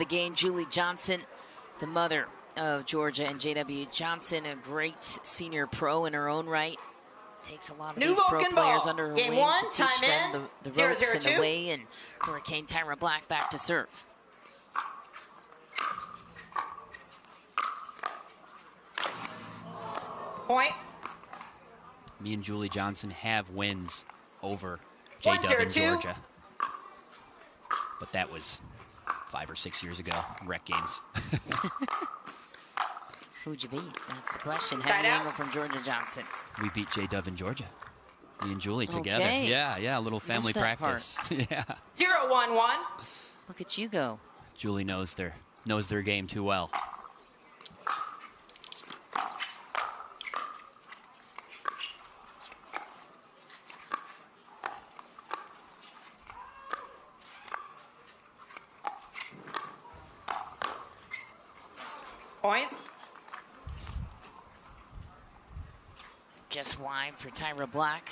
the game. Julie Johnson, the mother of Georgia and J.W. Johnson, a great senior pro in her own right. Takes a lot of these pro players under her wing to teach them the ropes and the way. And Hurricane Tyra Black back to serve. Point. Me and Julie Johnson have wins over J-Dub in Georgia. But that was 5 or 6 years ago, rec games. Who'd you beat? That's the question. Heavy angle from Georgia Johnson. We beat J-Dub in Georgia. Me and Julie together. Yeah, a little family practice. Yeah. 0-1-1. Look at you go. Julie knows their game too well. Point. Just wide for Tyra Black.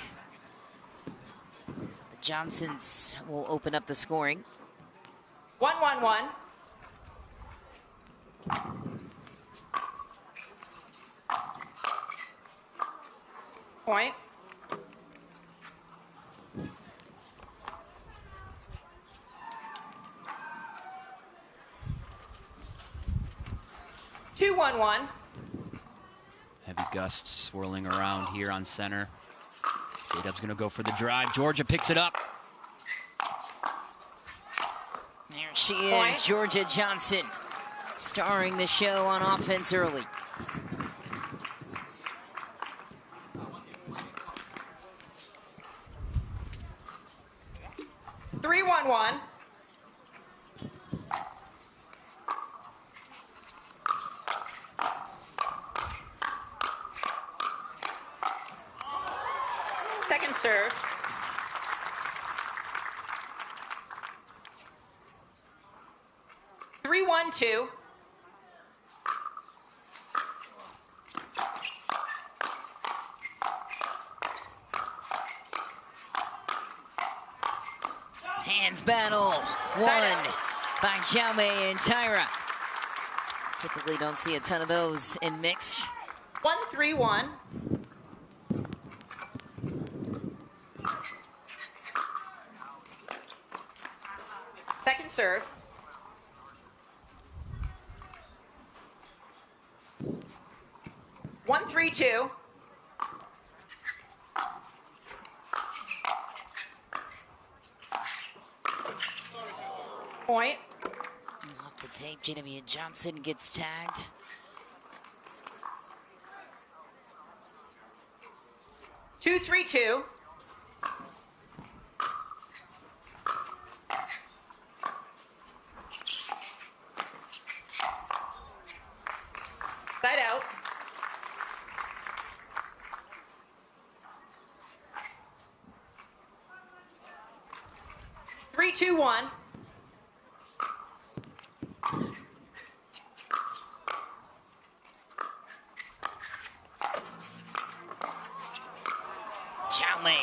So the Johnsons will open up the scoring. 1-1-1. Point. Two, 1-1. Heavy gusts swirling around here on center. J-Dub's gonna go for the drive. Georgia picks it up. There she is, Georgia Johnson, starring the show on offense early. Three, 1-1. Second serve. Three, 1-2. Hands battle, won by Jaume and Tyra. Typically don't see a ton of those in mix. 1-3-1. Second serve. One, 3-2. Point. Off the tape, J.W. Johnson gets tagged. Two, 3-2. Side out. Three, 2-1. Jaume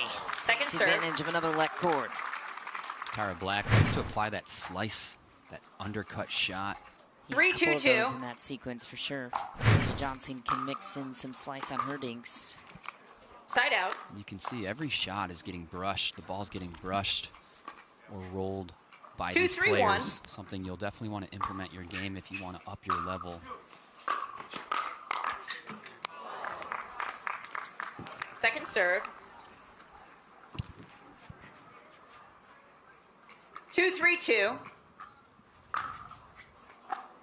takes advantage of another left cord. Tyra Black likes to apply that slice, that undercut shot. 3-2-2 in that sequence for sure. Johnson can mix in some slice on her dinks. Side out. You can see every shot is getting brushed. The ball's getting brushed or rolled by these players. Something you'll definitely want to implement your game if you want to up your level. Second serve. 2-3-2.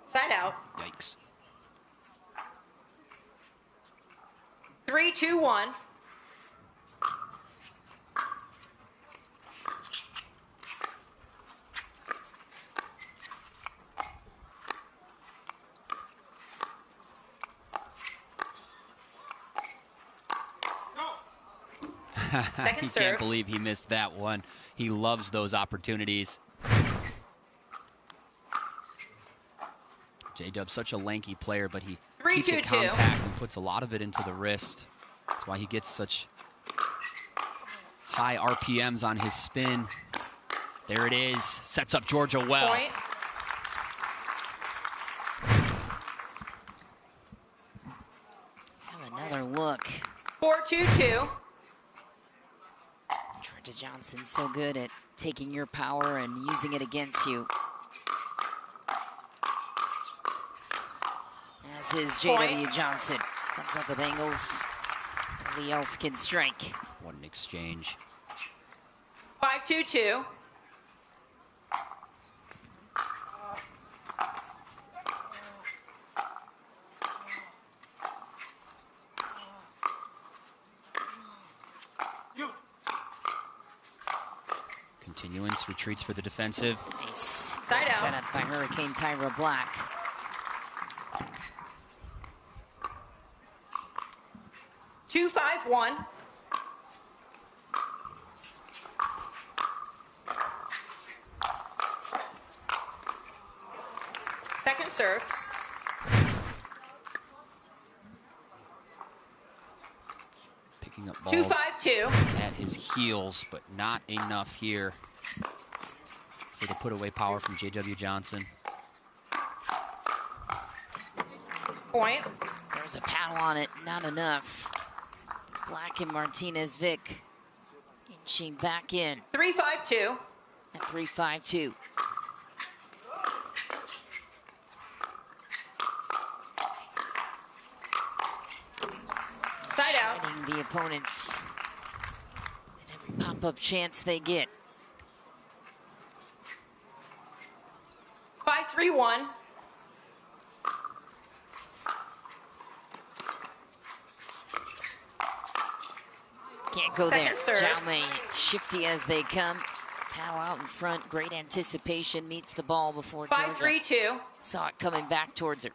Side out. Yikes. 3-2-1. He can't believe he missed that one. He loves those opportunities. J-Dub's such a lanky player, but he keeps it compact and puts a lot of it into the wrist. That's why he gets such high RPMs on his spin. There it is. Sets up Georgia well. Point. 4-2-2. Georgia Johnson's so good at taking your power and using it against you. As is J.W. Johnson. Comes up with angles. Nobody else can strike. What an exchange. 5-2-2. Continuance, retreats for the defensive. Nice. Side out. Set up by Hurricane Tyra Black. Two, 5-1. Second serve. Picking up balls 2-5-2. at his heels, but not enough here for the put-away power from J.W. Johnson. Point. There's a paddle on it, not enough. Black and Martinez Vich inching back in 3-5-2. at 3-5-2. Side out. Shedding the opponents at every pop-up chance they get. 5-3-1. Can't go there. Second serve. Jaume, shifty as they come. Paddle out in front. Great anticipation. Meets the ball before Georgia 5-3-2. saw it coming back towards her.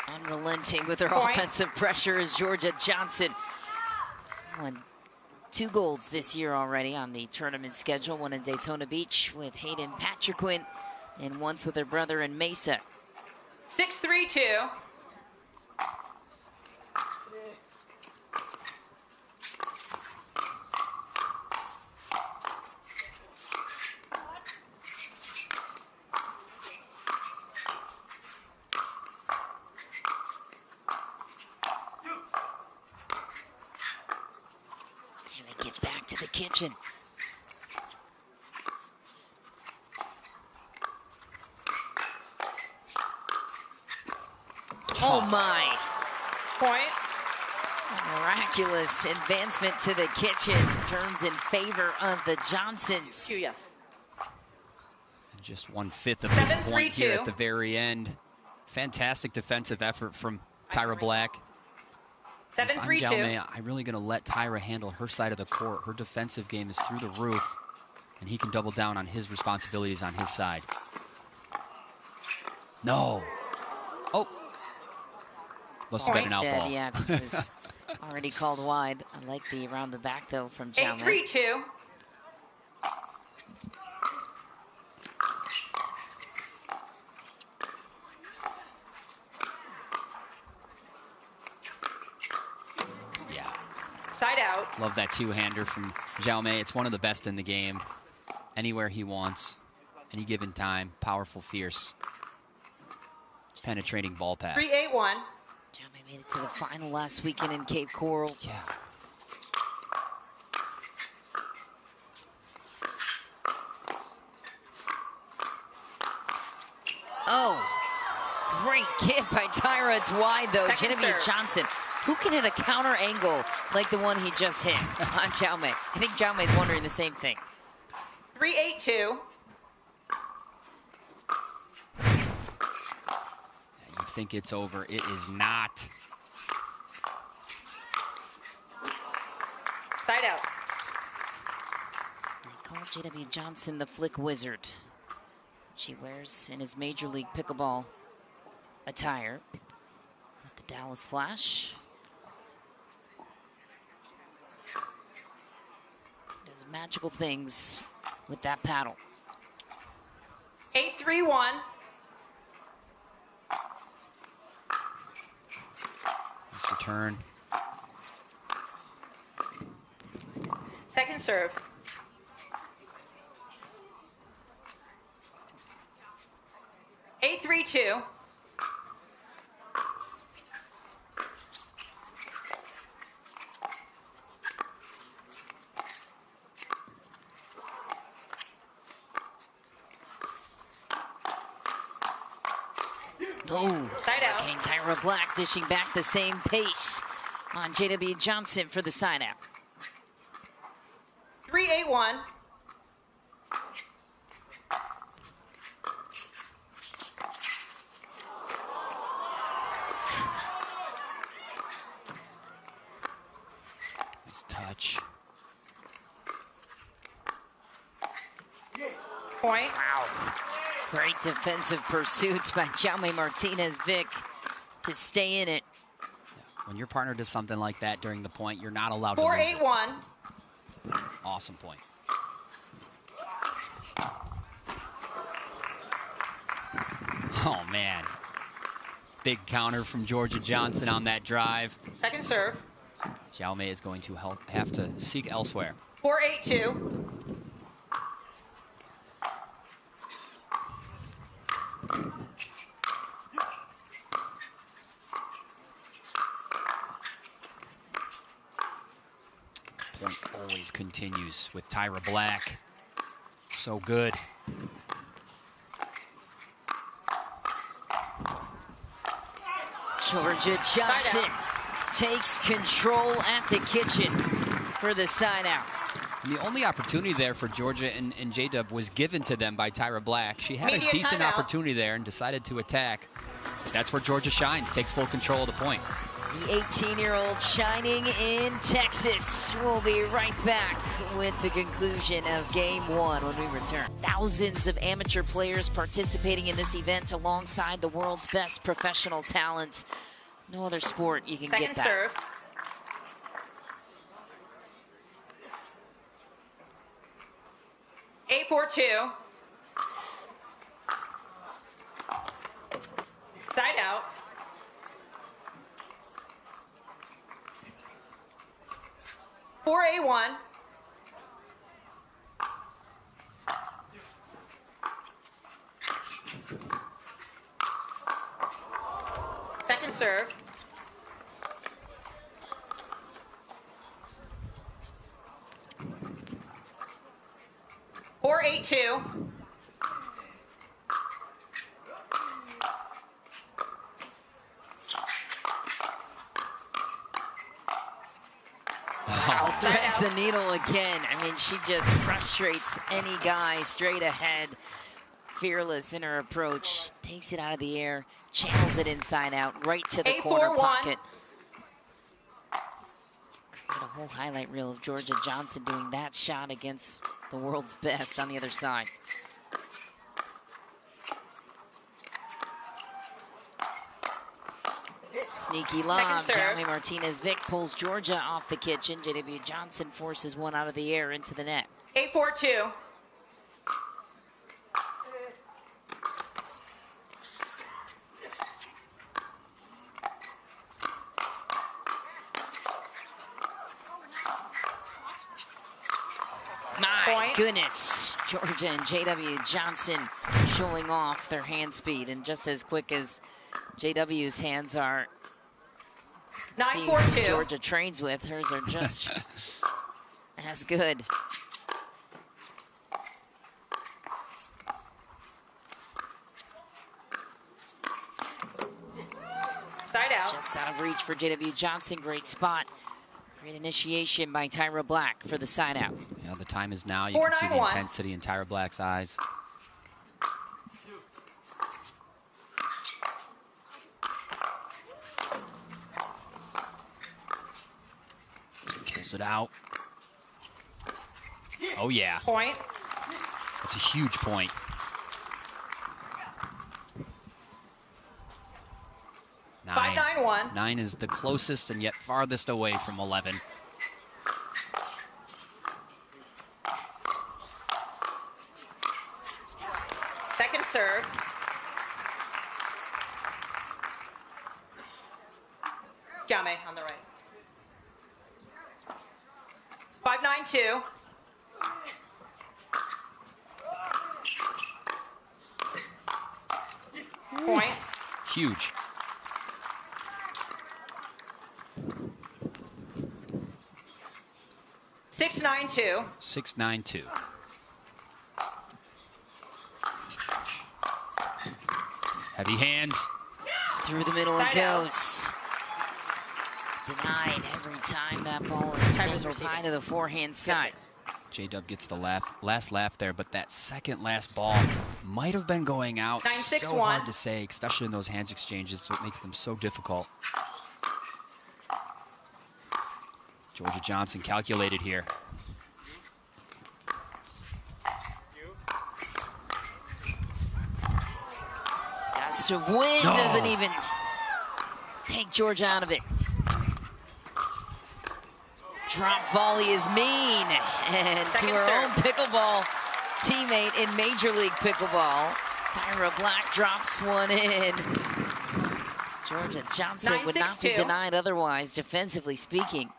Unrelenting with her Point. offensive pressure is Georgia Johnson. Won 2 golds this year already on the tournament schedule. One in Daytona Beach with Hayden Patriquin, and once with her brother in Mesa. 6-3-2. And they get back to the kitchen. Oh my. Point. A miraculous advancement to the kitchen turns in favor of the Johnsons. 2, yes. Just 1/5 of this 7-3-2. point here at the very end. Fantastic defensive effort from Tyra Black. If I'm 7-3-2. Jaume, I'm really going to let Tyra handle her side of the court. Her defensive game is through the roof, and he can double down on his responsibilities on his side. No. Oh. Must have been an out ball. Yeah, it was already called wide. I like the around the back, though, from Jaume. 8-3-2. Yeah. Side out. Love that two-hander from Jaume. It's one of the best in the game. Anywhere he wants, any given time. Powerful, fierce, penetrating ball path. 3-8-1. Jaume made it to the final last weekend in Cape Coral. Yeah. Oh, great kick by Tyra. It's wide, though. Second Genevieve serve. Johnson. Who can hit a counter angle like the one he just hit on Jaume? I think Jaume's wondering the same thing. 3-8-2. You think it's over. It is not. Side out. They call J.W. Johnson the Flick Wizard. She wears in his Major League Pickleball attire with the Dallas Flash. Does magical things with that paddle. 8-3-1. Nice return. Second serve. 8-3-2. Oh, Side out. King Tyra Black dishing back the same pace on J.W. Johnson for the side out. 3-8-1. Nice touch. Point. Wow. Great defensive pursuit by Jaume Martinez Vich to stay in it. When your partner does something like that during the point, you're not allowed to lose it. 4-8-1. Awesome point. Oh, man. Big counter from Georgia Johnson on that drive. Second serve. Jaume is going to have to seek elsewhere. 4-8-2. Point always continues with Tyra Black. So good. Georgia Johnson takes control at the kitchen for the side out. And the only opportunity there for Georgia and J-Dub was given to them by Tyra Black. She had Media a decent timeout. opportunity there and decided to attack. That's where Georgia shines, takes full control of the point. The 18-year-old shining in Texas. We'll be right back with the conclusion of Game 1 when we return. Thousands of amateur players participating in this event alongside the world's best professional talent. No other sport you can get Second that. serve. Eight, 4-2. Side out. Four, 8-1. Second serve. Four, 8-2. Threads the needle again. I mean, she just frustrates any guy straight ahead. Fearless in her approach. Takes it out of the air. Channels it inside out. Right to the 8-4-1. corner pocket. Create a whole highlight reel of Georgia Johnson doing that shot against the world's best on the other side. Sneaky lob. Jaume Martinez Vich pulls Georgia off the kitchen. J.W. Johnson forces one out of the air into the net. 8-4-2. My goodness. Georgia and J.W. Johnson showing off their hand speed, and just as quick as J.W.'s hands are. 9-4-2. Georgia trains with. Hers are just as good. Side out. Just out of reach for J.W. Johnson. Great spot. Great initiation by Tyra Black for the side out. Yeah, the time is now. You can see the intensity in Tyra Black's eyes. Pulls it out. Oh, yeah. Point. That's a huge point. Nine. 5-9-1. 9 is the closest and yet farthest away from 11. Second serve. Jaume on the right. 5-9-2. Point. Huge. Six, 9-2. 6-9-2. Heavy hands. Through the middle it goes. Denied every time that ball is dangled high to the forehand side. J-Dub gets the last laugh there, but that second last ball might have been going out. 9-6-1. So hard to say, especially in those hands exchanges, so it makes them so difficult. Georgia Johnson calculated here. Gust of wind doesn't even take Georgia out of it. Drop volley is mean. And to her own pickleball teammate in Major League Pickleball, Tyra Black drops one in. Georgia Johnson would not be denied otherwise, defensively speaking.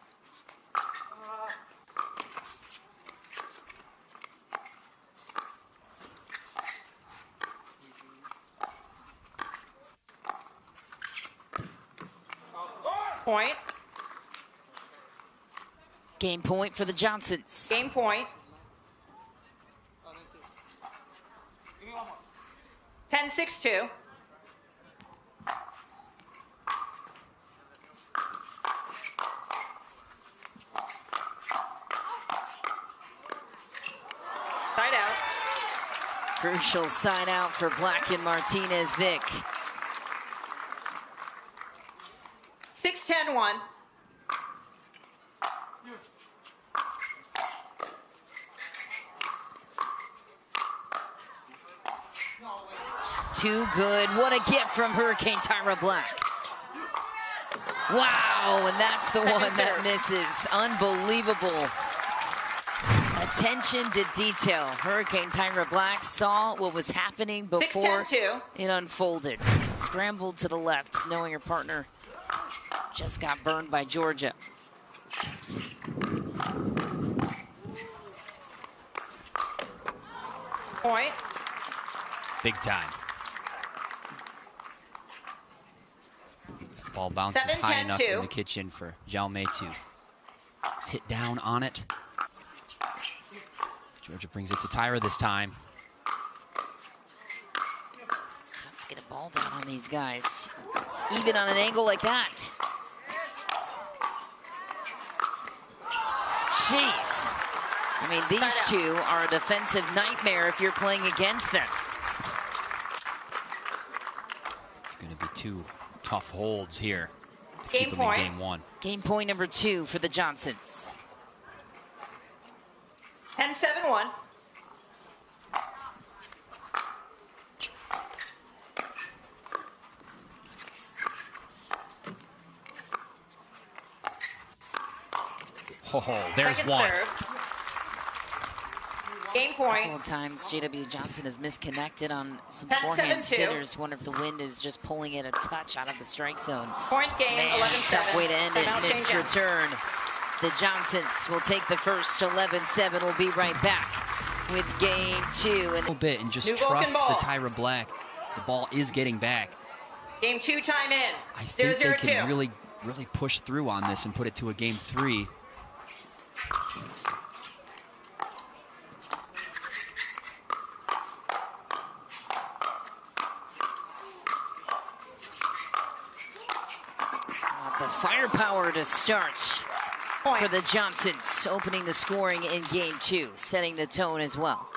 Point. Game point for the Johnsons. Game point. 10-6-2. Side out. Crucial side out for Black and Martinez Vich. 6-10-1. Too good. What a gift from Hurricane Tyra Black. Wow, and that's the one that misses. Unbelievable. Attention to detail. Hurricane Tyra Black saw what was happening before it unfolded. Scrambled to the left, knowing her partner just got burned by Georgia. Point. Big time. Ball bounces 7-10-2. high enough in the kitchen for Jaume to hit down on it. Georgia brings it to Tyra this time. Let's get a ball down on these guys, even on an angle like that. Jeez. I mean, these two are a defensive nightmare if you're playing against them. It's going to be two tough holds here to Game keep them point. in game one. Game point number 2 for the Johnsons. 10-7-1. Oh, there's Second one. serve. Game A point. couple of times J.W. Johnson has misconnected on some 10-7-2. forehand sitters. Wonder if the wind is just pulling it a touch out of the strike zone. Point game. Man, 11-7. tough way to end it. Timeout Missed change return. The Johnsons will take the first. 11-7. We'll be right back with game 2. A little bit and just New Vulcan trust the ball. Tyra Black. The ball is getting back. Game 2 time in. I think they 0-0-2. can really push through on this and put it to a game 3. The firepower to start Point. for the Johnsons, opening the scoring in game 2, setting the tone as well.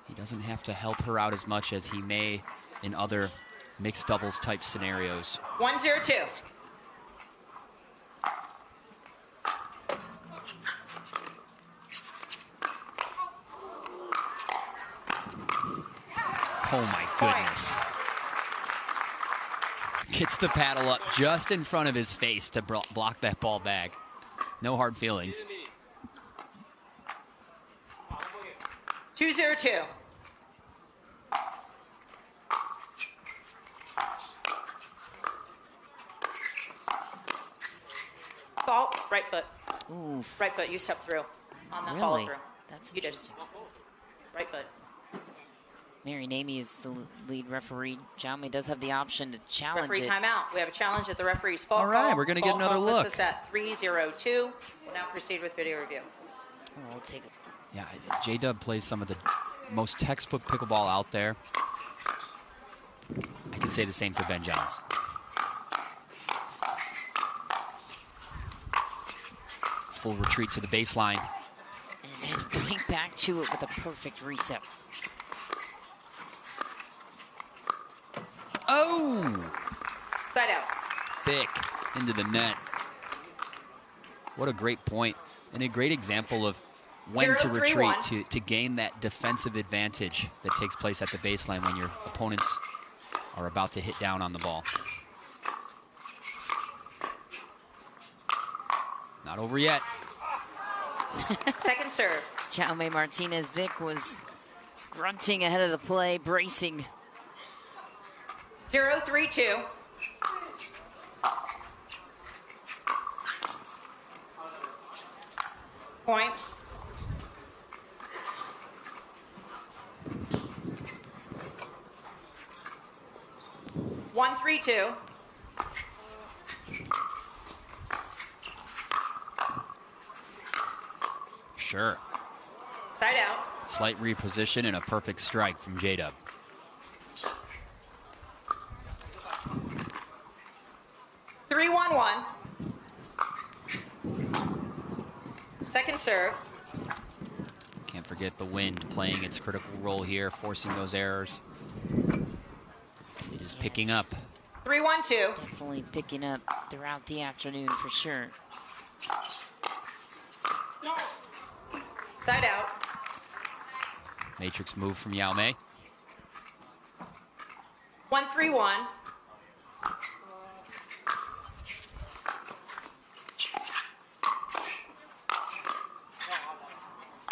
He doesn't have to help her out as much as he may in other mixed doubles type scenarios. 1-0-2. Oh my goodness. Gets the paddle up just in front of his face to block that ball back. No hard feelings. 2-0-2. Ball, right foot. Oof. Right foot, you step through on that Really? follow through. That's You did. interesting. Right foot. Mary Namey is the lead referee. Jaume does have the option to challenge Referee it. timeout. We have a challenge at the referee's fault. All right, call. we're going to get Fault another call look. puts us at 3-0-2. We'll now proceed with video review. We'll take it. Yeah, J-Dub plays some of the most textbook pickleball out there. I can say the same for Ben Johns. Full retreat to the baseline. And then going back to it with a perfect reset. Oh! Side out. Thick into the net. What a great point and a great example of when to retreat to gain that defensive advantage that takes place at the baseline when your opponents are about to hit down on the ball. Not over yet. Second serve. Jaume Martinez Vich was grunting ahead of the play, bracing. 0-3-2. Point. One, 3-2. Sure. Side out. Slight reposition and a perfect strike from J-Dub. Three, 1-1. Second serve. Can't forget the wind playing its critical role here, forcing those errors. It is picking up. 3-1-2. Definitely picking up throughout the afternoon for sure. Side out. Matrix move from Jaume. 1-3-1.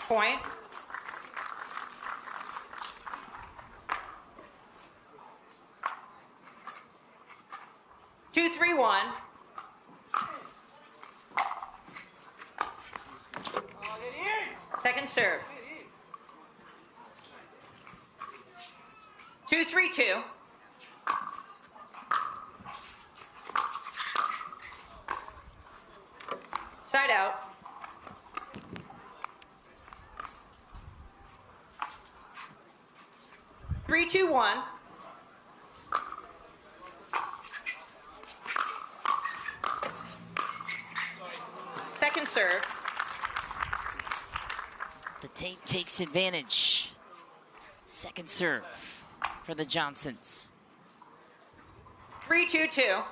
Point. Two, 3-1. Second serve. 2-3-2. Side out. Three, 2-1. Second serve. The tape takes advantage. Second serve for the Johnsons. 3-2-2.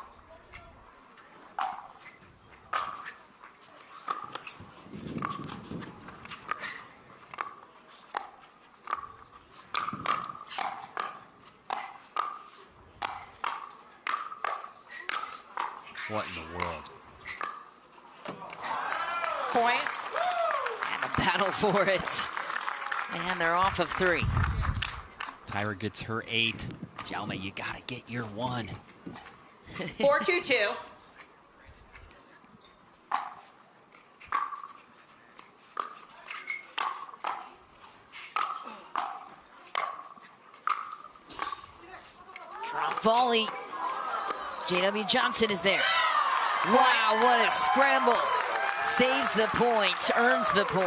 What in the world? Point. And a battle for it. And they're off of 3. Tyra gets her 8. Jaume, you gotta get your 1. 4-2-2. Drop volley. J.W. Johnson is there. Wow, what a scramble. Saves the point, earns the point.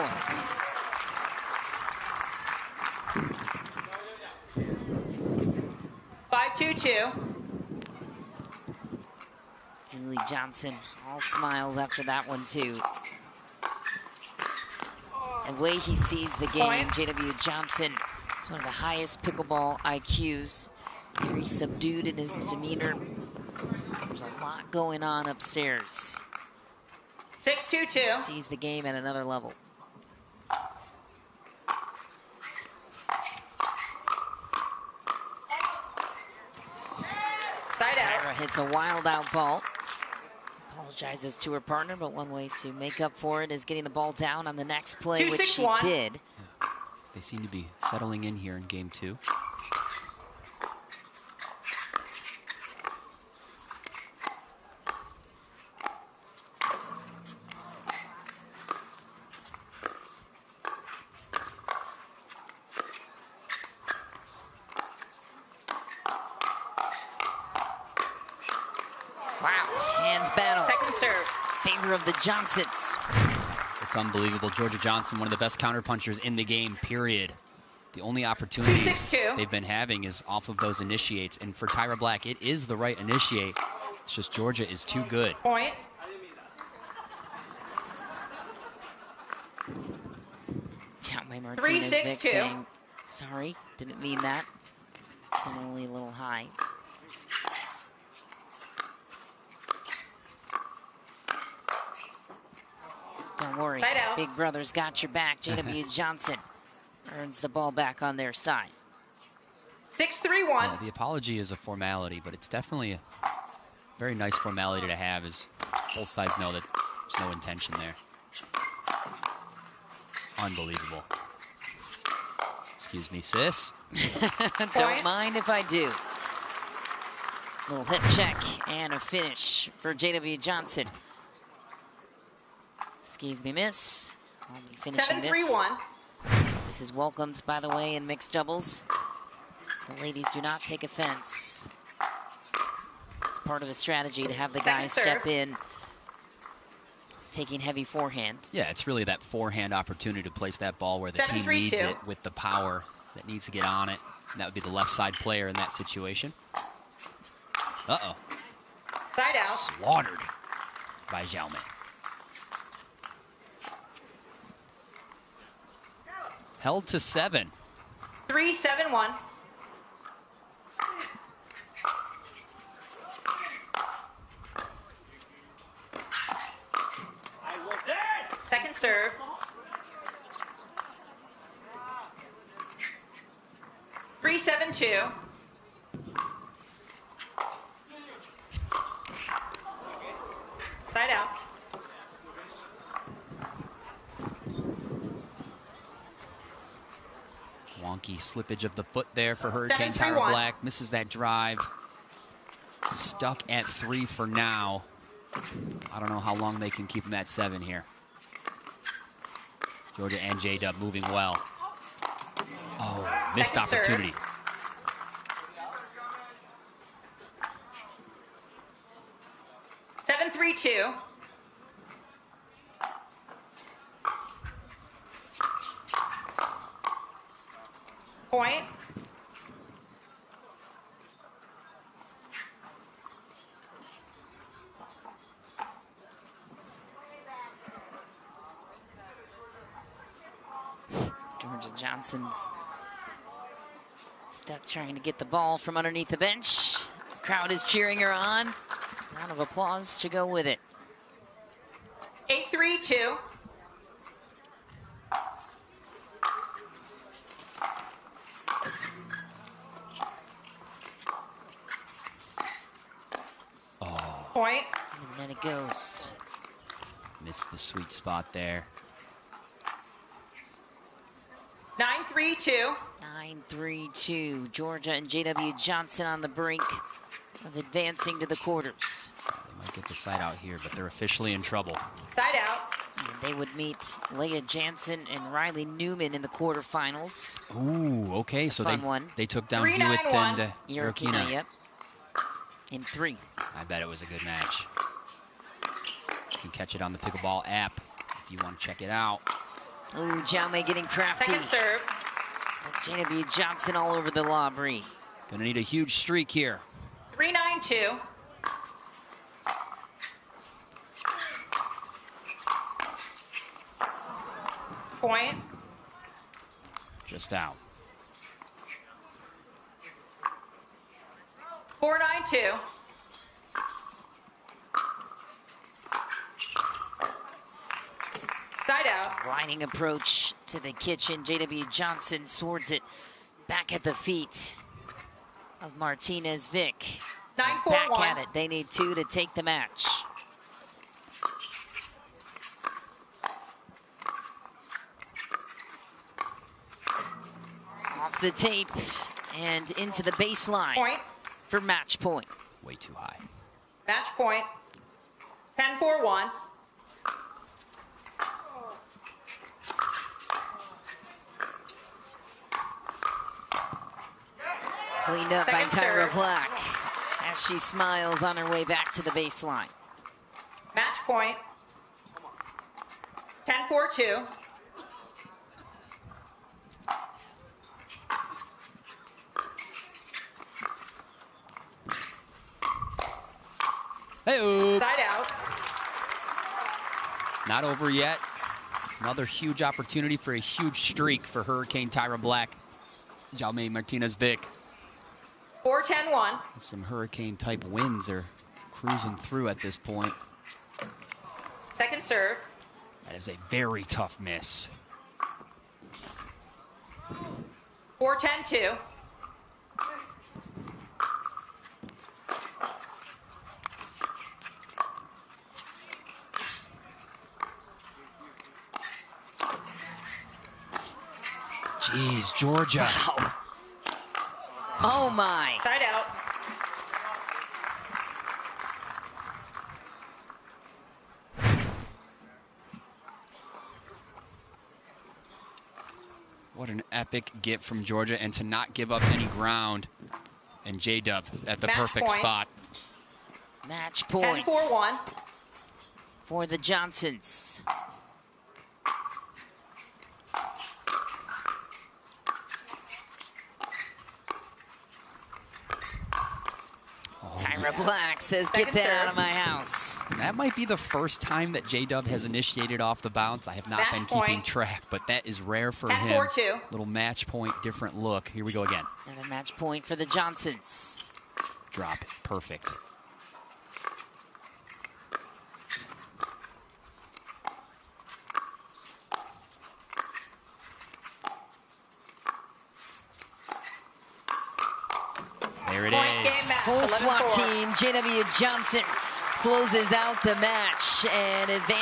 Five, 2-2. Julie Johnson, all smiles after that one too. The way he sees the game, J.W. Johnson is one of the highest pickleball IQs. Very subdued in his demeanor. There's a lot going on upstairs. 6-2-2. Sees the game at another level. Side out. Tyra hits a wild out ball. Apologizes to her partner, but one way to make up for it is getting the ball down on the next play, which she did. Yeah. They seem to be settling in here in game 2. favor of the Johnsons. It's unbelievable. Georgia Johnson, one of the best counterpunchers in the game, period. The only opportunities they've been having is off of those initiates. And for Tyra Black, it is the right initiate. It's just Georgia is too good. Point. Martinez Vich saying, sorry, didn't mean that. It's only a little high. Don't worry, Big Brother's got your back. JW Johnson earns the ball back on their side. 6-3-1. Well, the apology is a formality, but it's definitely a very nice formality to have, as both sides know that there's no intention there. Unbelievable. Excuse me, sis. Don't mind if I do. Little hip check and a finish for JW Johnson. Excuse me, miss. I'll be finishing 7-3-1. This is welcomed, by the way, in mixed doubles. The ladies do not take offense. It's part of the strategy to have the guys step in, taking heavy forehand. Yeah, it's really that forehand opportunity to place that ball where the team needs it with the power that needs to get on it. And that would be the left side player in that situation. Uh-oh. Side out. Slaughtered by Xiaomei. Held to 7. 3-7-1. Second serve. 3-7-2. Side out. Wonky slippage of the foot there for Hurricane Tyra Black. Misses that drive. Stuck at 3 for now. I don't know how long they can keep him at 7 here. Georgia and J-Dub moving well. Oh, missed opportunity. Serve. 7-3-2. Point. Georgia Johnson's stuck trying to get the ball from underneath the bench. The crowd is cheering her on. Round of applause to go with it. 8-3-2. Point. And then it goes. Missed the sweet spot there. 9-3-2. 9-3-2. Georgia and JW Johnson on the brink of advancing to the quarters. They might get the side out here, but they're officially in trouble. Side out. And they would meet Leah Jansen and Riley Newman in the quarterfinals. Ooh, okay. So they took down 3-9-1. Hewitt and Irokina, yep. In 3. I bet it was a good match. You can catch it on the Pickleball app if you want to check it out. Ooh, Xiaomei getting crafty. Second serve. JW Johnson all over the lobby. Gonna need a huge streak here. 3-9-2. Point. Just out. 4-9-2. Side out. Gliding approach to the kitchen. JW Johnson swords it back at the feet of Martinez Vich. 9-4-1. Back at it. They need 2 to take the match. Off the tape and into the baseline. Point. For match point. Way too high. Match point. 10-4-1. Cleaned up by Second Tyra serve. Black as she smiles on her way back to the baseline. Match point. 10-4-2. Hey-oh. Side out. Not over yet. Another huge opportunity for a huge streak for Hurricane Tyra Black. Jaume Martinez Vich. 4-10-1. Some hurricane-type winds are cruising through at this point. Second serve. That is a very tough miss. 4-10-2. Jeez, Georgia. Wow. Oh, my. Side out. What an epic gift from Georgia, and to not give up any ground. And J-Dub at the Match perfect point. spot. Match point 10-4-1. for the Johnsons. Tyra Black says, get Second that serve. out of my house. That might be the first time that J-Dub has initiated off the bounce. I have not Match been keeping point. track, but that is rare for 10-4-2. him. Little match point, different look. Here we go again. Another match point for the Johnsons. Drop it. Perfect. There it Point game is. match. Full SWAT 11-4. team, JW Johnson closes out the match and advances.